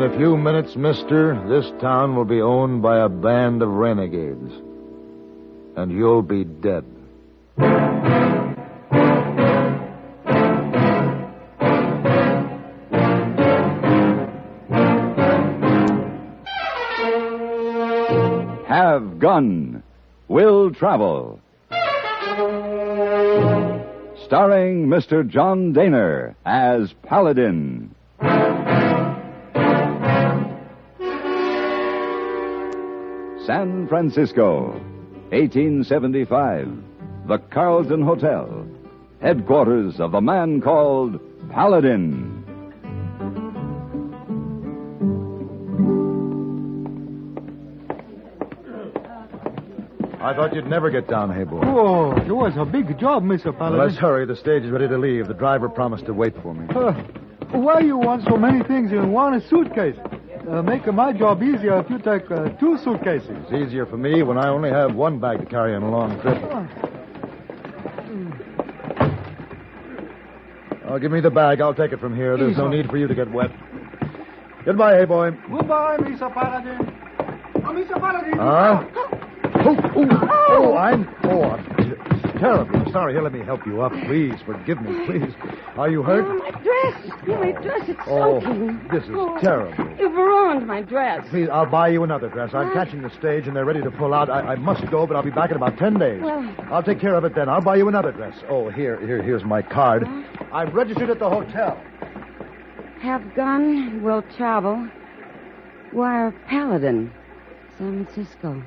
In a few minutes, mister, this town will be owned by a band of renegades. And you'll be dead. Have Gun, Will Travel. Starring Mr. John Dehner as Paladin. San Francisco, 1875. The Carlton Hotel, headquarters of the man called Paladin. I thought you'd never get down, hey, boy. Oh, it was a big job, Mr. Paladin. Well, let's hurry. The stage is ready to leave. The driver promised to wait for me. Why you want so many things in one suitcase? Make my job easier if you take 2 suitcases. It's easier for me when I only have one bag to carry on a long trip. Oh, give me the bag. I'll take it from here. There's no need for you to get wet. Goodbye, hey, boy. Goodbye, Mr. Paladin. Oh, Mr. Paladin. I'm terribly sorry. Here, let me help you up. Please, forgive me, please. Are you hurt? Oh, my dress, it's soaking. This is terrible. You've ruined my dress. Please, I'll buy you another dress. I'm catching the stage, and they're ready to pull out. I must go, but I'll be back in about 10 days. Well, I'll take care of it then. I'll buy you another dress. Oh, here's my card. I'm registered at the hotel. Have Gun, Will Travel. Wire Paladin, San Francisco.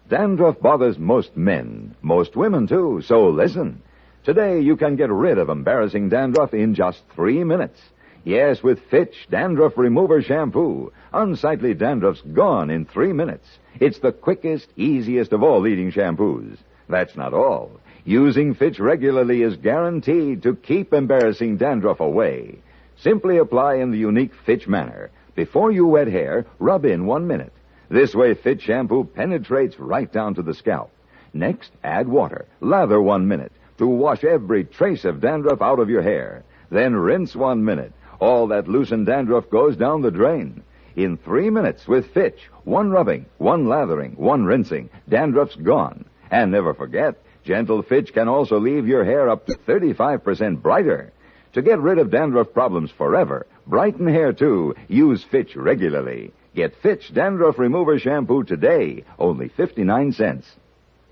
Dandruff bothers most men, most women, too, so listen. Today, you can get rid of embarrassing dandruff in just 3 minutes. Yes, with Fitch Dandruff Remover Shampoo. Unsightly dandruff's gone in 3 minutes. It's the quickest, easiest of all leading shampoos. That's not all. Using Fitch regularly is guaranteed to keep embarrassing dandruff away. Simply apply in the unique Fitch manner. Before you wet hair, rub in 1 minute. This way, Fitch shampoo penetrates right down to the scalp. Next, add water. Lather 1 minute to wash every trace of dandruff out of your hair. Then rinse 1 minute. All that loosened dandruff goes down the drain. In 3 minutes with Fitch, 1 rubbing, 1 lathering, 1 rinsing, dandruff's gone. And never forget, gentle Fitch can also leave your hair up to 35% brighter. To get rid of dandruff problems forever, brighten hair too, use Fitch regularly. Get Fitch Dandruff Remover Shampoo today, only 59 cents.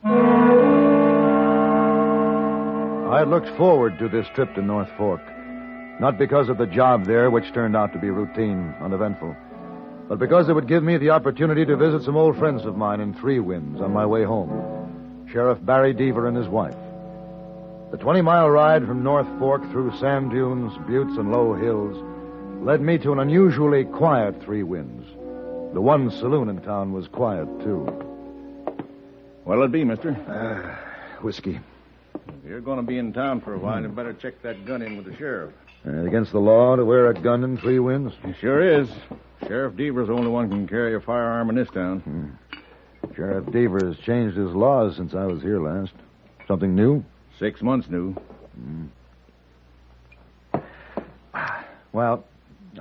I had looked forward to this trip to North Fork. Not because of the job there, which turned out to be routine, uneventful, but because it would give me the opportunity to visit some old friends of mine in Three Winds on my way home. Sheriff Barry Deaver and his wife. The 20-mile ride from North Fork through sand dunes, buttes, and low hills led me to an unusually quiet Three Winds. The one saloon in town was quiet, too. What'll it be, mister? Whiskey. If you're going to be in town for a while, you better check that gun in with the sheriff. Against the law to wear a gun in Three Winds? It sure is. Sheriff Deaver's the only one who can carry a firearm in this town. Sheriff Deaver has changed his laws since I was here last. Something new? 6 months new. Well,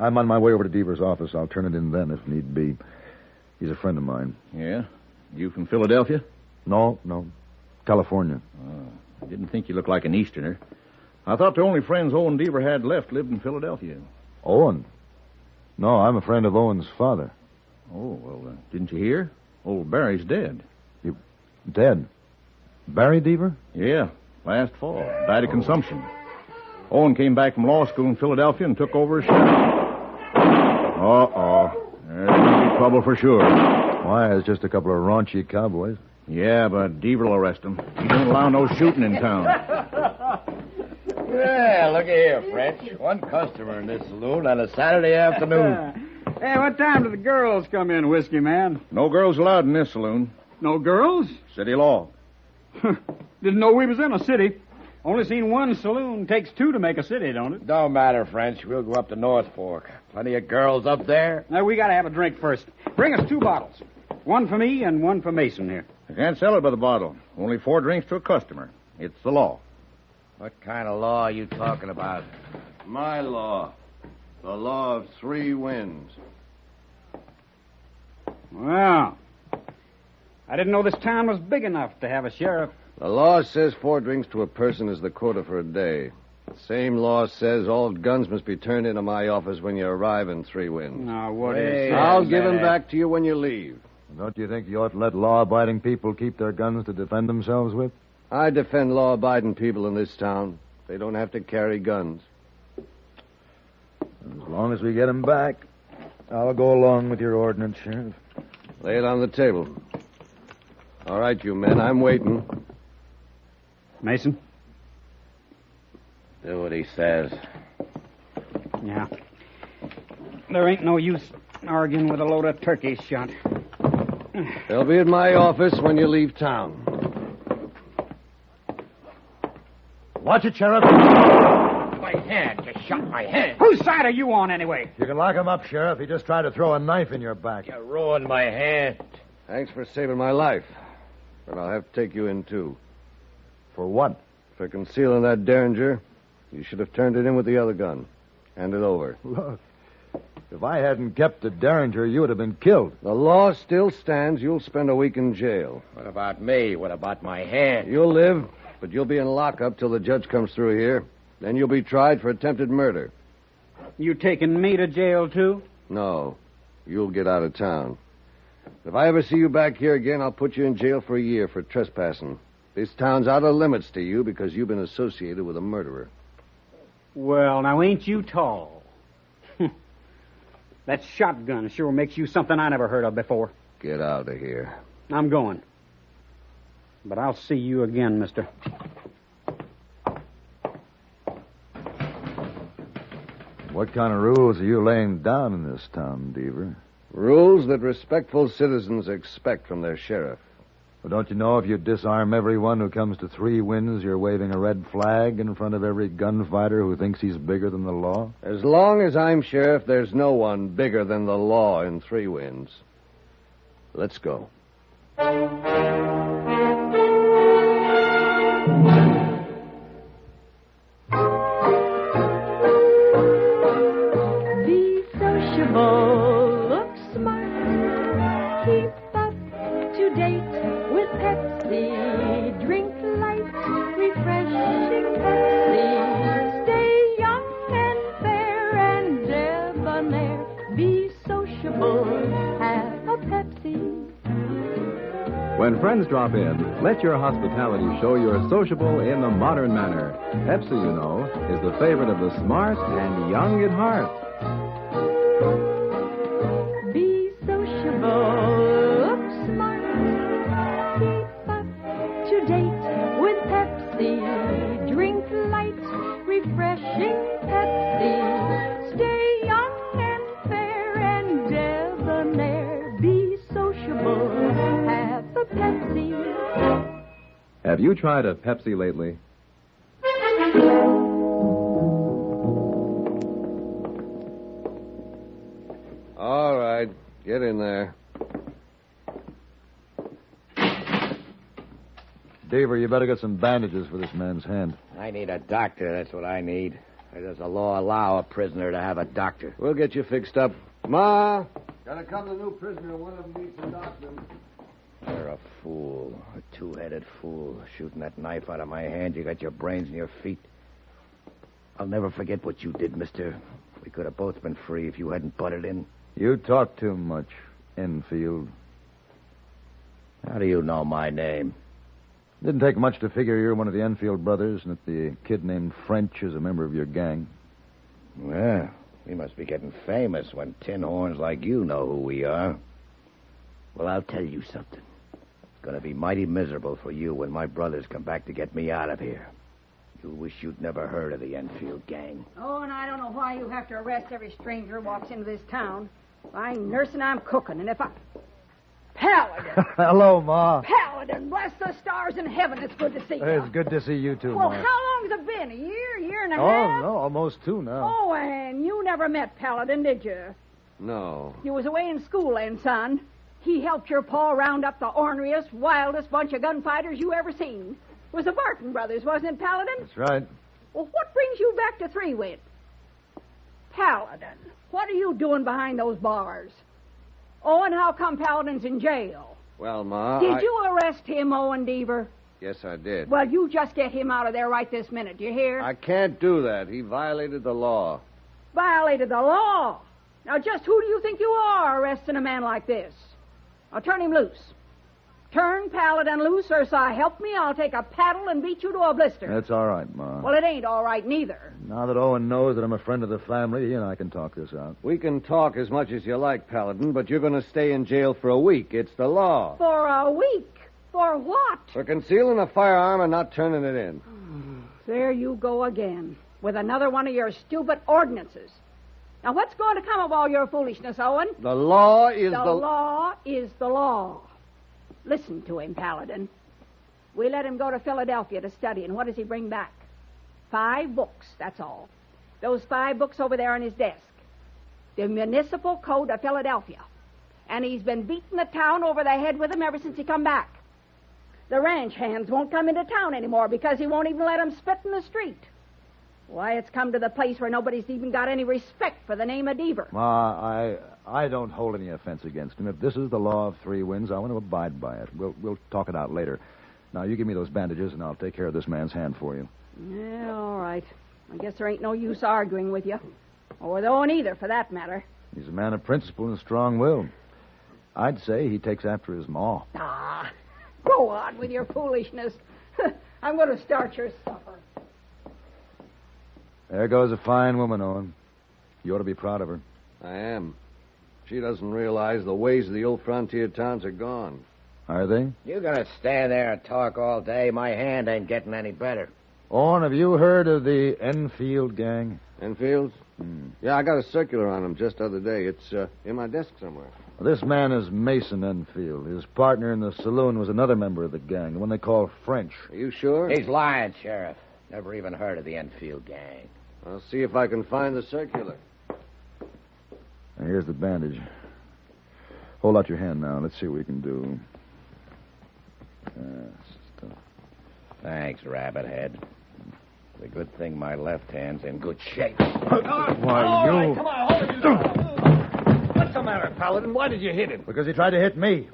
I'm on my way over to Deaver's office. I'll turn it in then if need be. He's a friend of mine. Yeah? You from Philadelphia? No. California. I didn't think you looked like an Easterner. I thought the only friends Owen Deaver had left lived in Philadelphia. Owen? No, I'm a friend of Owen's father. Oh, well, didn't you hear? Old Barry's dead. Dead? Barry Deaver? Yeah, last fall. Died of consumption. Owen came back from law school in Philadelphia and took over as sheriff. Uh-oh. There's going to be trouble for sure. Why, it's just a couple of raunchy cowboys. Yeah, but Deaver will arrest him. He don't allow no shooting in town. Yeah, look here, French. One customer in this saloon on a Saturday afternoon. Hey, what time do the girls come in, Whiskey Man? No girls allowed in this saloon. No girls? City law. Didn't know we was in a city. Only seen one saloon. Takes 2 to make a city, don't it? Don't matter, French. We'll go up to North Fork. Plenty of girls up there. Now, we got to have a drink first. Bring us 2 bottles. One for me and one for Mason here. You can't sell it by the bottle. Only 4 drinks to a customer. It's the law. What kind of law are you talking about? My law. The law of 3 winds. Well, I didn't know this town was big enough to have a sheriff. The law says 4 drinks to a person is the quota for a day. The same law says all guns must be turned into my office when you arrive in 3 winds. Now, what Hey, is I'll that? give them back to you when you leave. Don't you think you ought to let law-abiding people keep their guns to defend themselves with? I defend law-abiding people in this town. They don't have to carry guns. As long as we get them back, I'll go along with your ordinance, Sheriff. Lay it on the table. All right, you men, I'm waiting. Mason? Do what he says. Yeah. There ain't no use arguing with a load of turkey shot. They'll be at my office when you leave town. Watch it, Sheriff. My hand. You shot my hand. Whose side are you on, anyway? You can lock him up, Sheriff. He just tried to throw a knife in your back. You ruined my hand. Thanks for saving my life. But I'll have to take you in, too. For what? For concealing that Derringer, you should have turned it in with the other gun. Hand it over. Look, if I hadn't kept the Derringer, you would have been killed. The law still stands. You'll spend a week in jail. What about me? What about my hand? You'll live, but you'll be in lockup till the judge comes through here. Then you'll be tried for attempted murder. You taking me to jail, too? No, you'll get out of town. If I ever see you back here again, I'll put you in jail for a year for trespassing. This town's out of limits to you because you've been associated with a murderer. Well, now, ain't you tall? That shotgun sure makes you something I never heard of before. Get out of here. I'm going. But I'll see you again, mister. What kind of rules are you laying down in this town, Deaver? Rules that respectful citizens expect from their sheriff. Well, don't you know if you disarm everyone who comes to 3 winds, you're waving a red flag in front of every gunfighter who thinks he's bigger than the law? As long as I'm sheriff, there's no one bigger than the law in 3 winds. Let's go. Be sociable, look smart, keep up to date with Pepsi, drink light, refreshing Pepsi, stay young and fair and debonair, be sociable, have a Pepsi. When friends drop in, let your hospitality show you're sociable in the modern manner. Pepsi, you know, is the favorite of the smart and young at heart. Be sociable, look smart, keep up to date with Pepsi, drink light, refreshing Pepsi, stay young and fair and debonair, be sociable, have a Pepsi. Have you tried a Pepsi lately? All right, get in there. Deaver, you better get some bandages for this man's hand. I need a doctor. That's what I need. Does the law allow a prisoner to have a doctor? We'll get you fixed up. Ma, gotta come to the new prisoner. One of them needs a doctor. You're a fool. A 2-headed fool. Shooting that knife out of my hand, you got your brains in your feet. I'll never forget what you did, mister. We could have both been free if you hadn't butted in. You talk too much, Enfield. How do you know my name? Didn't take much to figure you're one of the Enfield brothers and that the kid named French is a member of your gang. Well, we must be getting famous when tin horns like you know who we are. Well, I'll tell you something. It's going to be mighty miserable for you when my brothers come back to get me out of here. You wish you'd never heard of the Enfield gang. Oh, and I don't know why you have to arrest every stranger who walks into this town. I'm nursing, I'm cooking, and if I... Paladin! Hello, Ma. Paladin, bless the stars in heaven, it's good to see you. It's good to see you, too, Well, Ma. how long has it been? A year and a half? No, almost 2 now. Oh, and you never met Paladin, did you? No. You was away in school then, son. He helped your pa round up the orneriest, wildest bunch of gunfighters you ever seen. was the Barton brothers, wasn't it, Paladin? That's right. Well, what brings you back to Three-Wit? Paladin, what are you doing behind those bars? Owen, how come Paladin's in jail? Well, Ma, Did you arrest him, Owen Deaver? Yes, I did. Well, you just get him out of there right this minute, do you hear? I can't do that. He violated the law. Violated the law? Now, just who do you think you are arresting a man like this? Now, turn him loose. Turn Paladin loose, or so help me, I'll take a paddle and beat you to a blister. That's all right, Ma. Well, it ain't all right neither. Now that Owen knows that I'm a friend of the family, he and I can talk this out. We can talk as much as you like, Paladin, but you're going to stay in jail for a week. It's the law. For a week? For what? For concealing a firearm and not turning it in. There you go again, with another one of your stupid ordinances. Now, what's going to come of all your foolishness, Owen? The law is the law is the law. Listen to him, Paladin. We let him go to Philadelphia to study, and what does he bring back? 5 books, that's all. Those 5 books over there on his desk. The Municipal Code of Philadelphia. And he's been beating the town over the head with them ever since he come back. The ranch hands won't come into town anymore because he won't even let them spit in the street. Why, it's come to the place where nobody's even got any respect for the name of Deaver. Ma, I don't hold any offense against him. If this is the law of 3 winds, I want to abide by it. We'll talk it out later. Now, you give me those bandages, and I'll take care of this man's hand for you. Yeah, all right. I guess there ain't no use arguing with you. Or with Owen either, for that matter. He's a man of principle and strong will. I'd say he takes after his ma. Ah, go on with your foolishness. I'm going to start your supper. There goes a fine woman, Owen. You ought to be proud of her. I am. She doesn't realize the ways of the old frontier towns are gone. Are they? You're going to stand there and talk all day. My hand ain't getting any better. Owen, have you heard of the Enfield gang? Enfields? Yeah, I got a circular on them just the other day. It's in my desk somewhere. Well, this man is Mason Enfield. His partner in the saloon was another member of the gang, the one they call French. Are you sure? He's lying, Sheriff. Never even heard of the Enfield gang. I'll see if I can find the circular. Now, here's the bandage. Hold out your hand now. Let's see what we can do. Thanks, Rabbit Head. It's a good thing my left hand's in good shape. Why, you... Come on, hold it. What's the matter, Paladin? Why did you hit him? Because he tried to hit me.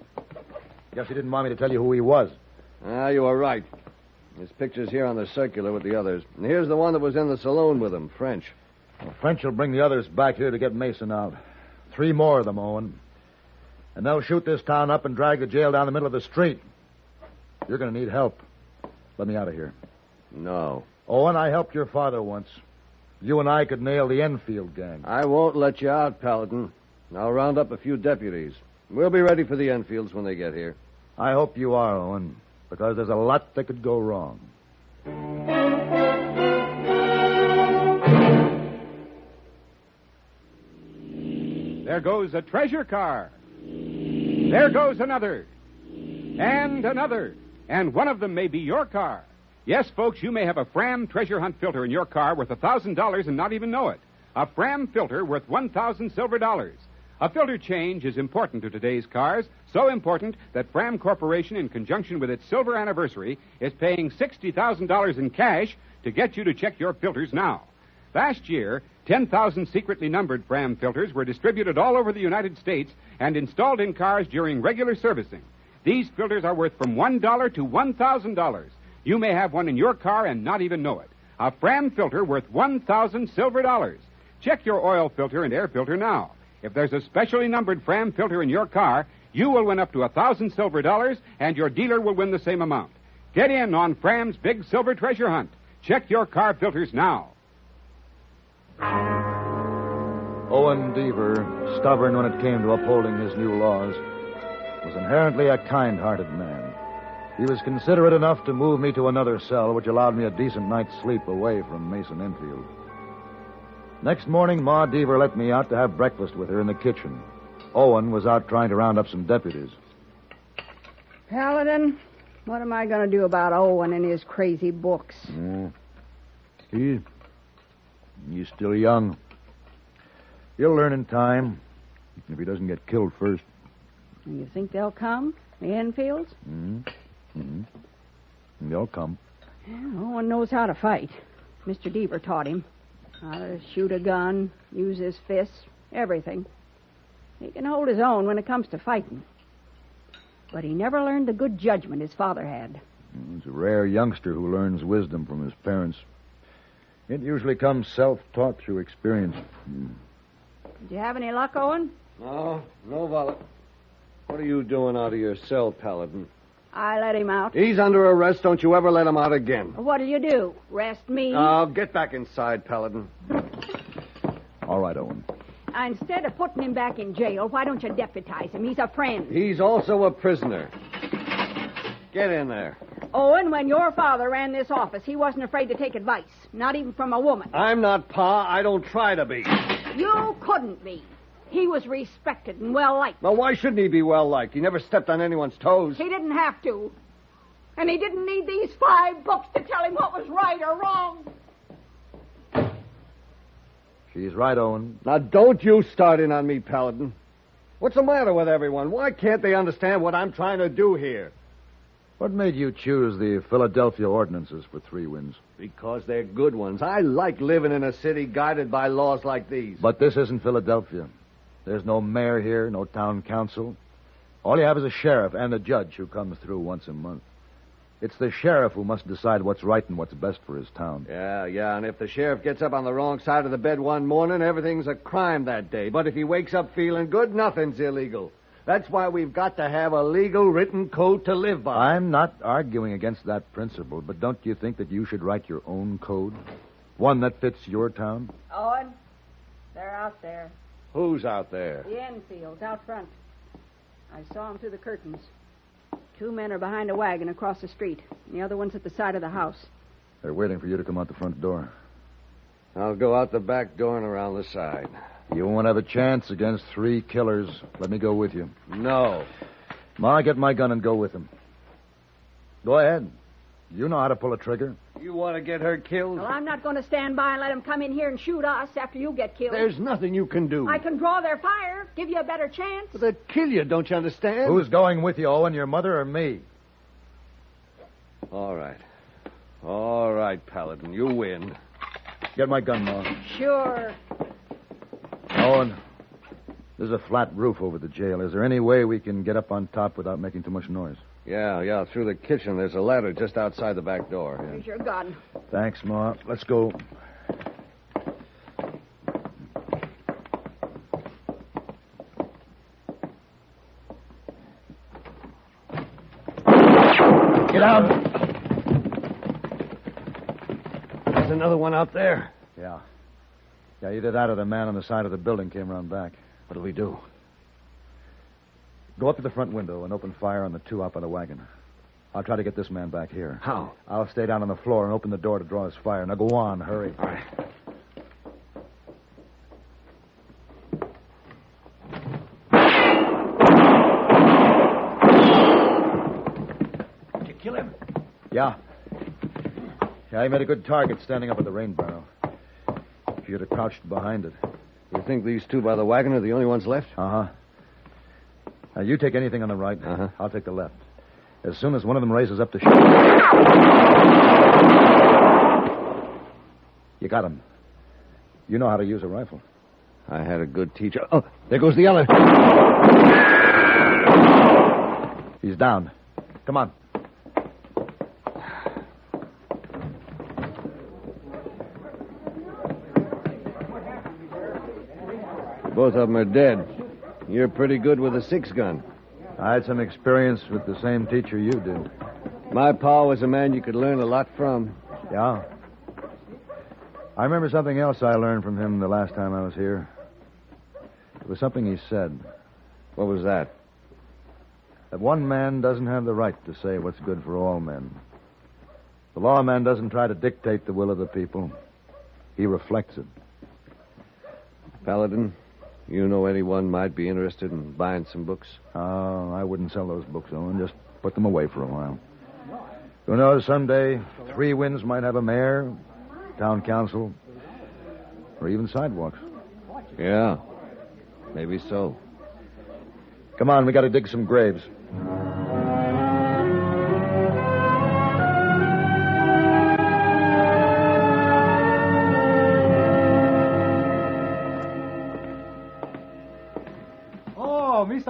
Guess he didn't want me to tell you who he was. You were right. His picture's here on the circular with the others. And here's the one that was in the saloon with him, French. Well, French will bring the others back here to get Mason out. 3 more of them, Owen. And they'll shoot this town up and drag the jail down the middle of the street. You're going to need help. Let me out of here. No. Owen, I helped your father once. You and I could nail the Enfield gang. I won't let you out, Paladin. I'll round up a few deputies. We'll be ready for the Enfields when they get here. I hope you are, Owen, because there's a lot that could go wrong. There goes a treasure car. There goes another. And another. And one of them may be your car. Yes, folks, you may have a Fram treasure hunt filter in your car worth $1,000 and not even know it. A Fram filter worth 1,000 silver dollars. A filter change is important to today's cars, so important that Fram Corporation, in conjunction with its silver anniversary, is paying $60,000 in cash to get you to check your filters now. Last year, 10,000 secretly numbered Fram filters were distributed all over the United States and installed in cars during regular servicing. These filters are worth from $1 to $1,000. You may have one in your car and not even know it. A Fram filter worth 1,000 silver dollars. Check your oil filter and air filter now. If there's a specially numbered Fram filter in your car, you will win up to 1,000 silver dollars, and your dealer will win the same amount. Get in on Fram's big silver treasure hunt. Check your car filters now. Owen Deaver, stubborn when it came to upholding his new laws, was inherently a kind-hearted man. He was considerate enough to move me to another cell, which allowed me a decent night's sleep away from Mason Enfield. Next morning, Ma Deaver let me out to have breakfast with her in the kitchen. Owen was out trying to round up some deputies. Paladin, what am I going to do about Owen and his crazy books? He's still young. He'll learn in time, if he doesn't get killed first. And you think they'll come, the Enfields? They'll come. No one knows how to fight. Mr. Deaver taught him how to shoot a gun, use his fists, everything. He can hold his own when it comes to fighting. But he never learned the good judgment his father had. He's a rare youngster who learns wisdom from his parents. It usually comes self-taught through experience. Did you have any luck, Owen? No, Violet. What are you doing out of your cell, Paladin? I let him out. He's under arrest. Don't you ever let him out again. What'll you do? Arrest me? Oh, get back inside, Paladin. All right, Owen. Instead of putting him back in jail, why don't you deputize him? He's a friend. He's also a prisoner. Get in there. Owen, when your father ran this office, he wasn't afraid to take advice, not even from a woman. I'm not Pa. I don't try to be. You couldn't be. He was respected and well-liked. Well, why shouldn't he be well-liked? He never stepped on anyone's toes. He didn't have to. And he didn't need these 5 books to tell him what was right or wrong. She's right, Owen. Now, don't you start in on me, Paladin. What's the matter with everyone? Why can't they understand what I'm trying to do here? What made you choose the Philadelphia ordinances for 3 Winds? Because they're good ones. I like living in a city guided by laws like these. But this isn't Philadelphia. There's no mayor here, no town council. All you have is a sheriff and a judge who comes through once a month. It's the sheriff who must decide what's right and what's best for his town. Yeah, and if the sheriff gets up on the wrong side of the bed one morning, everything's a crime that day. But if he wakes up feeling good, nothing's illegal. That's why we've got to have a legal written code to live by. I'm not arguing against that principle, but don't you think that you should write your own code? One that fits your town? Owen, they're out there. Who's out there? The Enfields, out front. I saw them through the curtains. 2 men are behind a wagon across the street, and the other one's at the side of the house. They're waiting for you to come out the front door. I'll go out the back door and around the side. You won't have a chance against 3 killers. Let me go with you. No. Ma, get my gun and go with them. Go ahead. You know how to pull a trigger. You want to get her killed? Well, I'm not going to stand by and let them come in here and shoot us after you get killed. There's nothing you can do. I can draw their fire, give you a better chance. But they'd kill you, don't you understand? Who's going with you, Owen, your mother or me? All right. All right, Paladin, you win. Get my gun, Ma. Sure. Owen, there's a flat roof over the jail. Is there any way we can get up on top without making too much noise? Yeah, through the kitchen. There's a ladder just outside the back door. Here's your gun. Thanks, Ma. Let's go. Get out. There's another one out there. Yeah, either that or the man on the side of the building came around back. What do we do? Go up to the front window and open fire on the 2 out by the wagon. I'll try to get this man back here. How? I'll stay down on the floor and open the door to draw his fire. Now go on, hurry. All right. Did you kill him? Yeah, he made a good target standing up at the rain barrel. If you'd have crouched behind it. You think these 2 by the wagon are the only ones left? Uh-huh. Now, you take anything on the right. Uh-huh. I'll take the left. As soon as one of them raises up to shoot... You got him. You know how to use a rifle. I had a good teacher. Oh, there goes the other. He's down. Come on. Both of them are dead. You're pretty good with a 6-gun. I had some experience with the same teacher you did. My pa was a man you could learn a lot from. Yeah. I remember something else I learned from him the last time I was here. It was something he said. What was that? That one man doesn't have the right to say what's good for all men. The lawman doesn't try to dictate the will of the people. He reflects it. Paladin, you know anyone might be interested in buying some books? Oh, I wouldn't sell those books, Owen. Just put them away for a while. Who knows, someday 3 Winds might have a mayor, town council, or even sidewalks. Yeah, maybe so. Come on, we got to dig some graves.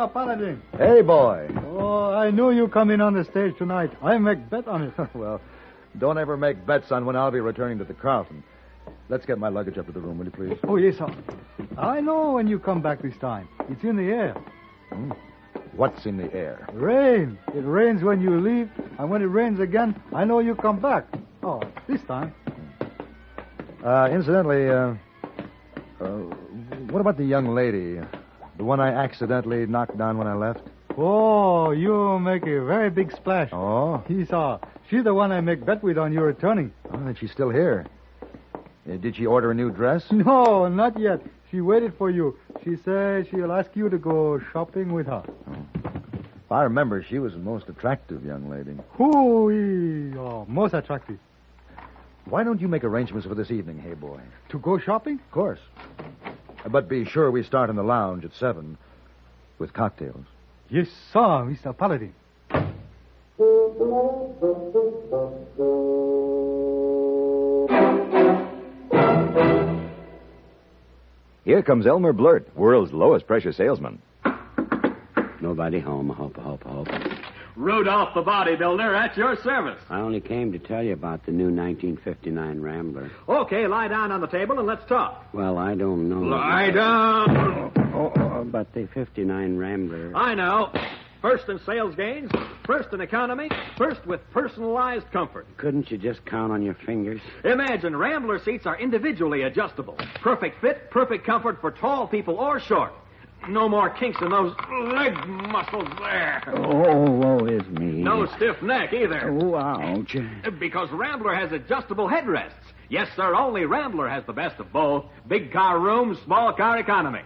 Mr. Paladin. Hey, boy. Oh, I knew you come in on the stage tonight. I make bet on it. Well, don't ever make bets on when I'll be returning to the Carlton. Let's get my luggage up to the room, will you, please? Oh, yes, sir. I know when you come back this time. It's in the air. What's in the air? Rain. It rains when you leave, and when it rains again, I know you come back. Oh, this time. Incidentally, what about the young lady? The one I accidentally knocked down when I left? Oh, you make a very big splash. Oh? Yes, sir. She's the one I make bet with on your returning. Oh, then she's still here. Did she order a new dress? No, not yet. She waited for you. She said she'll ask you to go shopping with her. If I remember, she was the most attractive young lady. Oh, most attractive. Why don't you make arrangements for this evening, hey boy? To go shopping? Of course. But be sure we start in the lounge at 7 with cocktails. Yes, sir, Mr. Paladin. Here comes Elmer Blurt, world's lowest pressure salesman. Nobody home. Hope. Rudolph the bodybuilder at your service. I only came to tell you about the new 1959 Rambler. Okay, lie down on the table and let's talk. Well, I don't know. Lie down. But the 59 Rambler. I know. First in sales gains, first in economy, first with personalized comfort. Couldn't you just count on your fingers? Imagine Rambler seats are individually adjustable. Perfect fit, perfect comfort for tall people or short. No more kinks in those leg muscles there. Oh, woe is me. No stiff neck either. Oh, ouch. Because Rambler has adjustable headrests. Yes, sir, only Rambler has the best of both. Big car room, small car economy.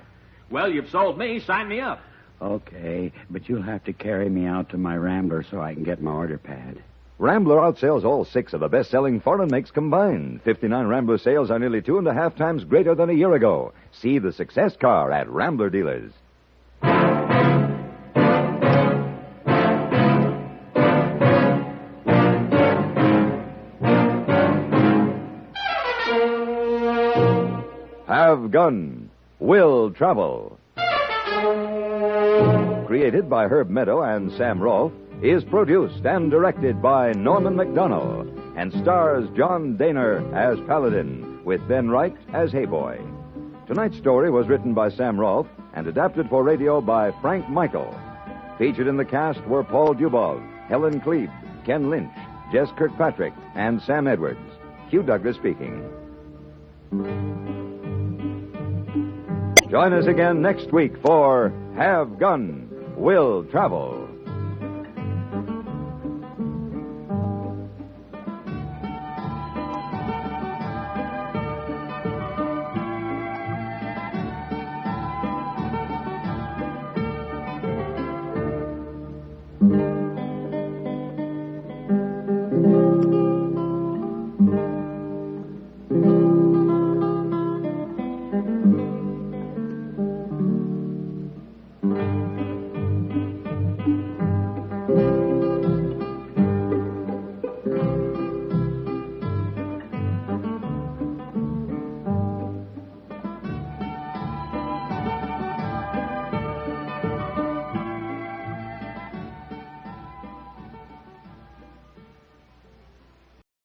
Well, you've sold me. Sign me up. Okay, but you'll have to carry me out to my Rambler so I can get my order pad. Rambler outsells all 6 of the best-selling foreign makes combined. 59 Rambler sales are nearly 2.5 times greater than a year ago. See the success car at Rambler dealers. Have Gun, Will Travel. Created by Herb Meadow and Sam Rolfe, is produced and directed by Norman McDonnell and stars John Dehner as Paladin with Ben Wright as Hayboy. Tonight's story was written by Sam Rolfe and adapted for radio by Frank Michael. Featured in the cast were Paul Dubov, Helen Klebe, Ken Lynch, Jess Kirkpatrick, and Sam Edwards. Hugh Douglas speaking. Join us again next week for Have Gun, Will Travel.